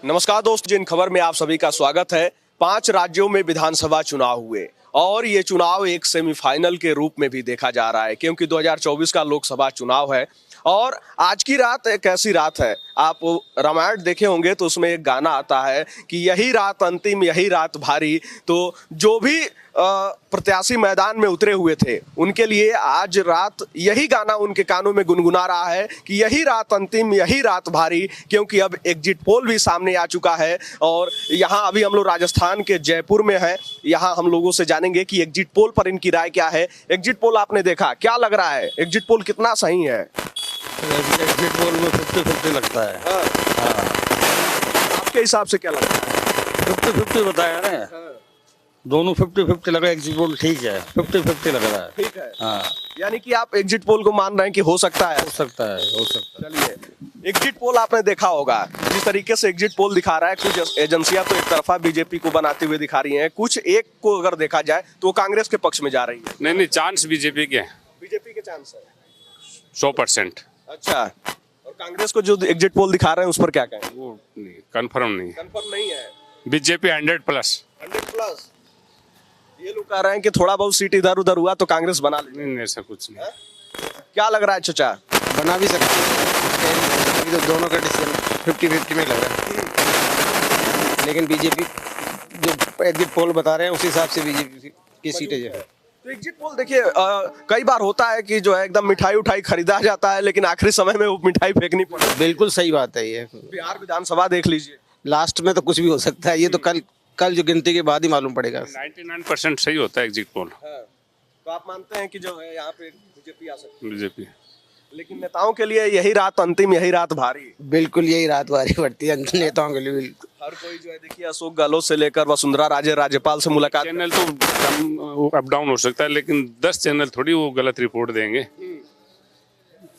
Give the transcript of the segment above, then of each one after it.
नमस्कार दोस्तों, जिन खबर में आप सभी का स्वागत है। 5 राज्यों में विधानसभा चुनाव हुए और ये चुनाव एक सेमीफाइनल के रूप में भी देखा जा रहा है, क्योंकि 2024 का लोकसभा चुनाव है। और आज की रात एक ऐसी रात है, आप रामायण देखे होंगे तो उसमें एक गाना आता है कि यही रात अंतिम, यही रात भारी। तो जो भी प्रत्याशी मैदान में उतरे हुए थे, उनके लिए आज रात यही गाना उनके कानों में गुनगुना रहा है कि यही रात अंतिम, यही रात भारी, क्योंकि अब एग्जिट पोल भी सामने आ चुका है। और यहाँ अभी हम लोग राजस्थान के जयपुर में हैं। यहाँ हम लोगों से जानेंगे कि एग्जिट पोल पर इनकी राय क्या है। एग्जिट पोल आपने देखा, क्या लग रहा है? एग्जिट पोल कितना सही है? एग्जिट पोल में 50-50 लगता है। हाँ। आपके हिसाब से क्या लगता है? 50-50 बताया ना, दोनों 50-50 लग रहा है। एग्जिट पोल ठीक है, 50-50 लग रहा है। ठीक है। हाँ, यानी कि आप एग्जिट पोल को मान रहे हैं कि हो सकता है? हो सकता है, हो सकता है। चलिए, एग्जिट पोल आपने देखा होगा, जिस तरीके से एग्जिट पोल दिखा रहा है, कुछ एजेंसियां तो एक तरफा बीजेपी को बनाते हुए दिखा रही हैं, कुछ एक को अगर देखा जाए तो कांग्रेस के पक्ष में जा रही है। नहीं, चांस बीजेपी के हैं। बीजेपी के चांस है 100%। अच्छा, और कांग्रेस को जो एग्जिट पोल दिखा रहे हैं उस पर क्या कहें? वो नहीं, कंफर्म नहीं है। कंफर्म नहीं है। बीजेपी 100+। 100+। ये लोग कह रहे हैं कि थोड़ा बहुत सीट इधर उधर हुआ तो कांग्रेस बना ले। नहीं, ऐसा कुछ नहीं। क्या लग रहा है चाचा? बना भी सकते हैं, तो दोनों का डिसीजन 50-50 में लग रहा है। लेकिन बीजेपी जो एग्जिट पोल बता रहे हैं उस हिसाब से बीजेपी की सीटें जो है। तो एग्जिट पोल देखिए, कई बार होता है कि जो है एकदम मिठाई उठाई खरीदा जाता है, लेकिन आखिरी समय में वो मिठाई फेंकनी पड़ती है। बिल्कुल सही बात है ये। बिहार विधानसभा देख लीजिए, लास्ट में तो कुछ भी हो सकता है, ये तो कल जो गिनती के बाद ही मालूम पड़ेगा। 99% सही होता है एग्जिट पोल। तो आप मानते हैं कि जो है यहाँ पे बीजेपी आ सकती है? बीजेपी। लेकिन नेताओं के लिए यही रात अंतिम, यही रात भारी। बिल्कुल यही रात वारी पड़ती है नेताओं के लिए। बिल्कुल हर कोई जो है, देखिए अशोक गहलोत से लेकर वसुंधरा राजे राज्यपाल से मुलाकात। चैनल तो अप डाउन हो सकता है, लेकिन 10 चैनल थोड़ी वो गलत रिपोर्ट देंगे।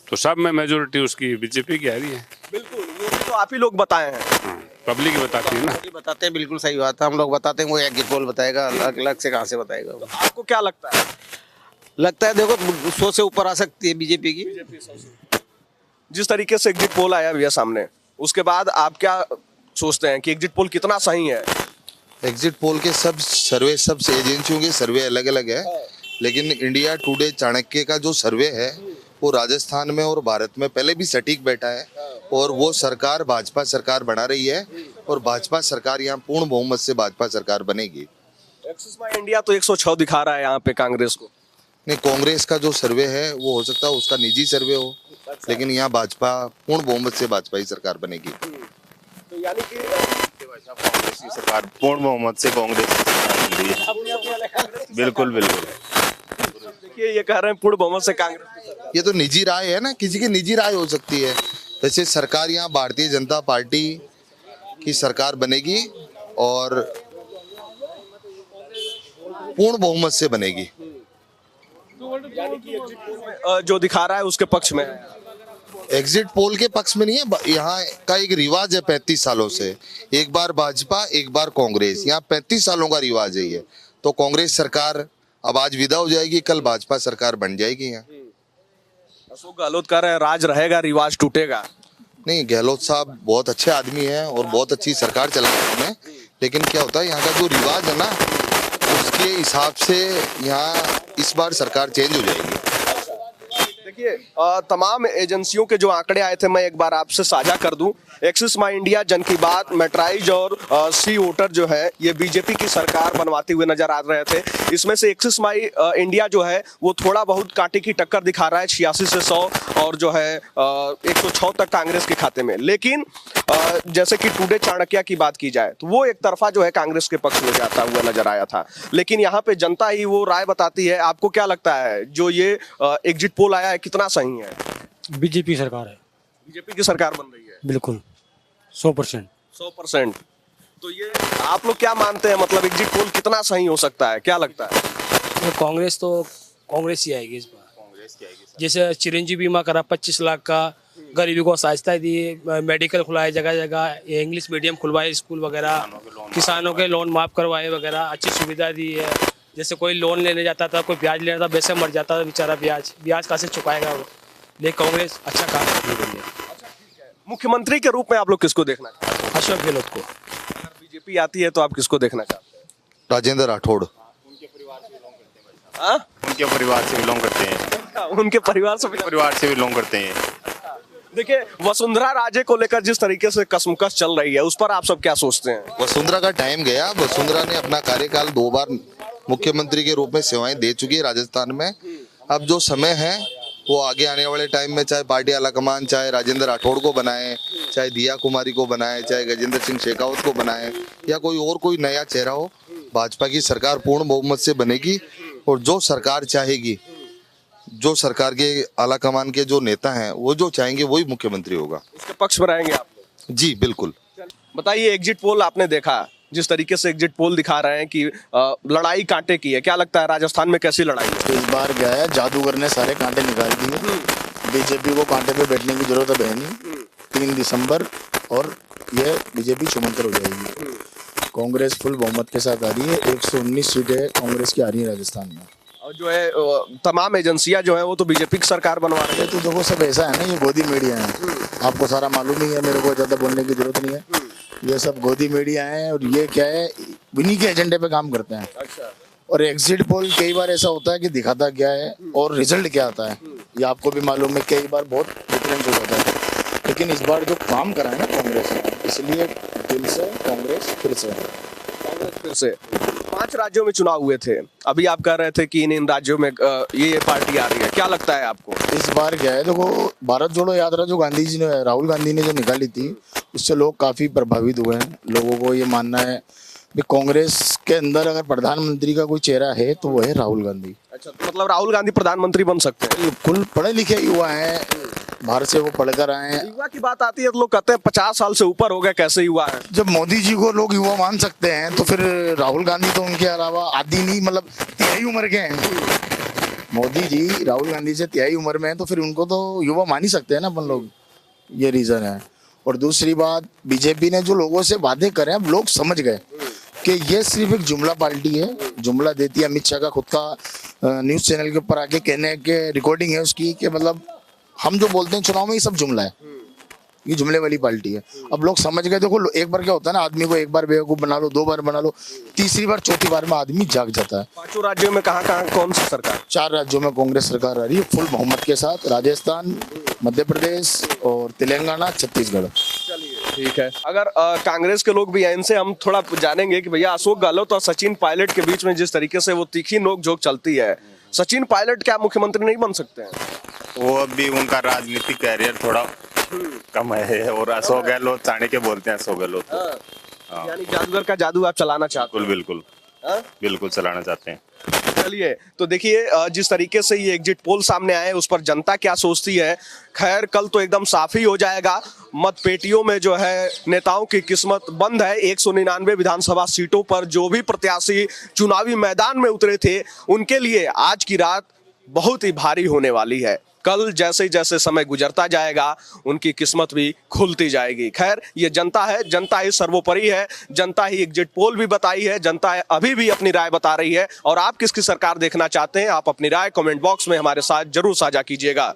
तो सब में मेजोरिटी उसकी बीजेपी की आ रही है। बिल्कुल, वो भी तो आप ही लोग बताए हैं। पब्लिक ही बताती है ना। ये बताते हैं, बिल्कुल सही बात है। हम लोग बताते हैं, वो एग्जिट पोल बताएगा, अलग से कहाँ से बताएगा। तो आपको क्या लगता है? लगता है देखो 100 से ऊपर आ सकती है बीजेपी की। जिस तरीके से एग्जिट पोल आया भैया सामने, उसके बाद आप क्या सोचते हैं कि एग्जिट पोल कितना सही है? एग्जिट पोल के सब सर्वे, सब एजेंसियों के सर्वे अलग अलग है, लेकिन इंडिया टुडे चाणक्य का जो सर्वे है वो राजस्थान में और भारत में पहले भी सटीक बैठा है। और वो सरकार भाजपा सरकार बना रही है, और भाजपा सरकार यहाँ पूर्ण बहुमत से भाजपा सरकार बनेगी। एक्सिस माई इंडिया तो 106 दिखा रहा है यहाँ पे कांग्रेस को। नहीं, कांग्रेस का जो सर्वे है वो हो सकता है उसका निजी सर्वे हो, लेकिन यहाँ भाजपा पूर्ण बहुमत से भाजपा ही सरकार बनेगी। तो यानी कि कांग्रेस की सरकार पूर्ण बहुमत से कांग्रेस की सरकार बन रही है। बिल्कुल बिल्कुल। देखिए, ये कह रहे हैं पूर्ण बहुमत से कांग्रेस की सरकार। ये तो निजी राय है ना, किसी की निजी राय हो सकती है। वैसे सरकार यहाँ भारतीय जनता पार्टी की सरकार बनेगी और पूर्ण बहुमत से बनेगी। यानी कि एग्जिट पोल में जो दिखा रहा है उसके पक्ष में है। एग्जिट पोल के पक्ष में नहीं है। यहाँ का एक रिवाज है 35 सालों से, एक बार भाजपा एक बार कांग्रेस, यहाँ 35 सालों का रिवाज है ये। तो कांग्रेस सरकार अब आज विदा हो जाएगी, कल भाजपा सरकार बन जाएगी यहाँ। अशोक गहलोत कह रहे हैं राज रहेगा, रिवाज टूटेगा। नहीं, गहलोत साहब बहुत अच्छे आदमी हैं और बहुत अच्छी सरकार चला रहे हैं, लेकिन क्या होता है यहाँ का जो रिवाज है ना, उसके हिसाब से यहाँ इस बार सरकार चेंज हो जाएगी। देखिए, तमाम एजेंसियों के जो आंकड़े आए थे मैं एक बार आपसे साझा कर दूं। एक्सिस माई इंडिया, जन की बात, मेट्राइज और सी वोटर जो है ये बीजेपी की सरकार बनवाते हुए नजर आ रहे थे। इसमें से एक्सिस माई इंडिया जो है वो थोड़ा बहुत कांटे की टक्कर दिखा रहा है, 86 से 100 और जो है 106 तक कांग्रेस के खाते में। लेकिन जैसे कि टुडे चाणक्य की बात की जाए तो वो एक तरफा जो है कांग्रेस के पक्ष में जाता हुआ नजर आया था। लेकिन यहाँ पे जनता ही वो राय बताती है। आपको क्या लगता है जो ये एग्जिट पोल आया है कितना सही है? बीजेपी सरकार है। बीजेपी की सरकार बन रही है बिल्कुल 100%। 100%। तो ये आप लोग क्या मानते हैं, मतलब एग्जिट पोल कितना सही हो सकता है, क्या लगता है? तो कांग्रेस ही आएगी इस बार। जैसे चिरंजीवी बीमा करा 25 लाख का, गरीबी को सहायता दी, मेडिकल खुलाए जगह जगह, इंग्लिश मीडियम खुलवाए स्कूल वगैरह, किसानों के लोन माफ करवाए वगैरह, अच्छी सुविधा दी है। जैसे कोई लोन लेने जाता था, कोई ब्याज लेना था, वैसे मर जाता था बेचारा, ब्याज कैसे चुकाएगा वो। लेकिन कांग्रेस अच्छा काम कर रही है। मुख्यमंत्री के रूप में आप लोग किसको देखना चाहते हैं? अशोक गहलोत को। बीजेपी आती है तो आप किसको देखना चाहते हैं? राजेंद्र राठौड़। हाँ? उनके परिवार से बिलोंग करते हैं, उनके परिवार से परिवार से बिलोंग करते हैं। देखिए, वसुंधरा राजे को लेकर जिस तरीके से कसमकस चल रही है, उस पर आप सब क्या सोचते हैं? वसुंधरा का टाइम गया। वसुंधरा ने अपना कार्यकाल 2 बार मुख्यमंत्री के रूप में सेवाएं दे चुकी है राजस्थान में। अब जो समय है वो आगे आने वाले टाइम में चाहे पार्टी आलाकमान चाहे राजेंद्र राठौड़ को बनाए, चाहे दिया कुमारी को बनाए, चाहे गजेंद्र सिंह शेखावत को बनाए या कोई नया चेहरा हो, भाजपा की सरकार पूर्ण बहुमत से बनेगी और जो सरकार चाहेगी, जो सरकार के आलाकमान के जो नेता हैं वो जो चाहेंगे वही मुख्यमंत्री होगा। इसके पक्ष में रहेंगे आप लोग? जी बिल्कुल। बताइए, एग्जिट पोल आपने देखा, जिस तरीके से एग्जिट पोल दिखा रहे हैं कि लड़ाई कांटे की है, क्या लगता है राजस्थान में कैसी लड़ाई है? इस बार क्या है, जादूगर ने सारे कांटे निकाल दिए। बीजेपी को कांटे पे बैठने की जरूरत है नहीं। 3 दिसंबर और ये बीजेपी चुमंतर हो जाएगी। कांग्रेस फुल बहुमत के साथ आ रही है। 119 सीटें कांग्रेस की आ रही है राजस्थान में। और जो है तमाम एजेंसियां जो है वो तो बीजेपी की सरकार बनवा रही है। ये तो देखो सब ऐसा है ना, ये गोदी मीडिया है, आपको सारा मालूम ही है, मेरे को ज्यादा बोलने की जरूरत नहीं है। ये सब गोदी मीडिया है और ये क्या है, इन्हीं के एजेंडे पे काम करते हैं। अच्छा। और एग्जिट पोल कई बार ऐसा होता है कि दिखाता क्या है और रिजल्ट क्या आता है, ये आपको भी मालूम है। कई बार बहुत डिफरेंस हो जाता है, लेकिन इस बार जो काम करा है ना कांग्रेस, इसलिए दिल से कांग्रेस फिर से। 5 राज्यों में चुनाव हुए थे, अभी आप कह रहे थे कि इन राज्यों में ये पार्टी आ रही है, क्या लगता है आपको? इस बार क्या है, देखो भारत जोड़ो यात्रा जो गांधी जी ने, राहुल गांधी ने जो निकाली थी, उससे लोग काफी प्रभावित हुए हैं। लोगों को ये मानना है कि कांग्रेस के अंदर अगर प्रधानमंत्री का कोई चेहरा है तो वो है राहुल गांधी। अच्छा, तो मतलब राहुल गांधी प्रधानमंत्री बन सकते हैं? बिल्कुल, पढ़े लिखे युवा हैं, बाहर से वो पढ़कर आए हैं। युवा की बात आती है तो लोग कहते हैं 50 साल से ऊपर हो गए, कैसे युवा है? जब मोदी जी को लोग युवा मान सकते हैं तो फिर राहुल गांधी तो उनके अलावा आधी नहीं, मतलब 3 उम्र के हैं। मोदी जी राहुल गांधी से 3 उम्र में है तो फिर उनको तो युवा मान ही सकते हैं ना अपन लोग, ये रीजन है। और दूसरी बात, बीजेपी ने जो लोगों से वादे करे अब लोग समझ गए कि ये सिर्फ एक जुमला पार्टी है, जुमला देती है। अमित शाह का खुद का न्यूज चैनल के ऊपर आके कहने के रिकॉर्डिंग है उसकी कि मतलब हम जो बोलते हैं चुनाव में ये सब जुमला है, ये जुमले वाली पार्टी है। अब लोग समझ गए। देखो एक बार क्या होता है ना, आदमी को एक बार बेवकूफ बना लो, 2 बार बना लो, तीसरी बार चौथी बार में आदमी जाग जाता है। 5 राज्यों में कहाँ कौन सी सरकार? 4 राज्यों में कांग्रेस सरकार आ रही है फुल बहुमत के साथ, राजस्थान, मध्य प्रदेश और तेलंगाना, छत्तीसगढ़। ठीक है। अगर कांग्रेस के लोग भी हैं, इनसे हम थोड़ा जानेंगे कि भैया अशोक गहलोत और सचिन पायलट के बीच में जिस तरीके से वो तीखी नोक-झोंक चलती है, सचिन पायलट क्या मुख्यमंत्री नहीं बन सकते हैं? वो अभी उनका राजनीतिक कैरियर थोड़ा कम है और अशोक गहलोत चाणक्य बोलते हैं अशोक गहलोत। यानी जादूगर का जादू आप चलाना चाहते हैं? बिल्कुल बिल्कुल चलाना चाहते हैं। चलिए, तो देखिए जिस तरीके से ये एग्जिट पोल सामने आए उस पर जनता क्या सोचती है। खैर, कल तो एकदम साफ ही हो जाएगा। मतपेटियों में जो है नेताओं की किस्मत बंद है। 199 विधानसभा सीटों पर जो भी प्रत्याशी चुनावी मैदान में उतरे थे, उनके लिए आज की रात बहुत ही भारी होने वाली है। कल जैसे जैसे समय गुजरता जाएगा उनकी किस्मत भी खुलती जाएगी। खैर, ये जनता है, जनता ही सर्वोपरि है, जनता ही एग्जिट पोल भी बताई है, जनता अभी भी अपनी राय बता रही है। और आप किसकी सरकार देखना चाहते हैं, आप अपनी राय कमेंट बॉक्स में हमारे साथ जरूर साझा कीजिएगा।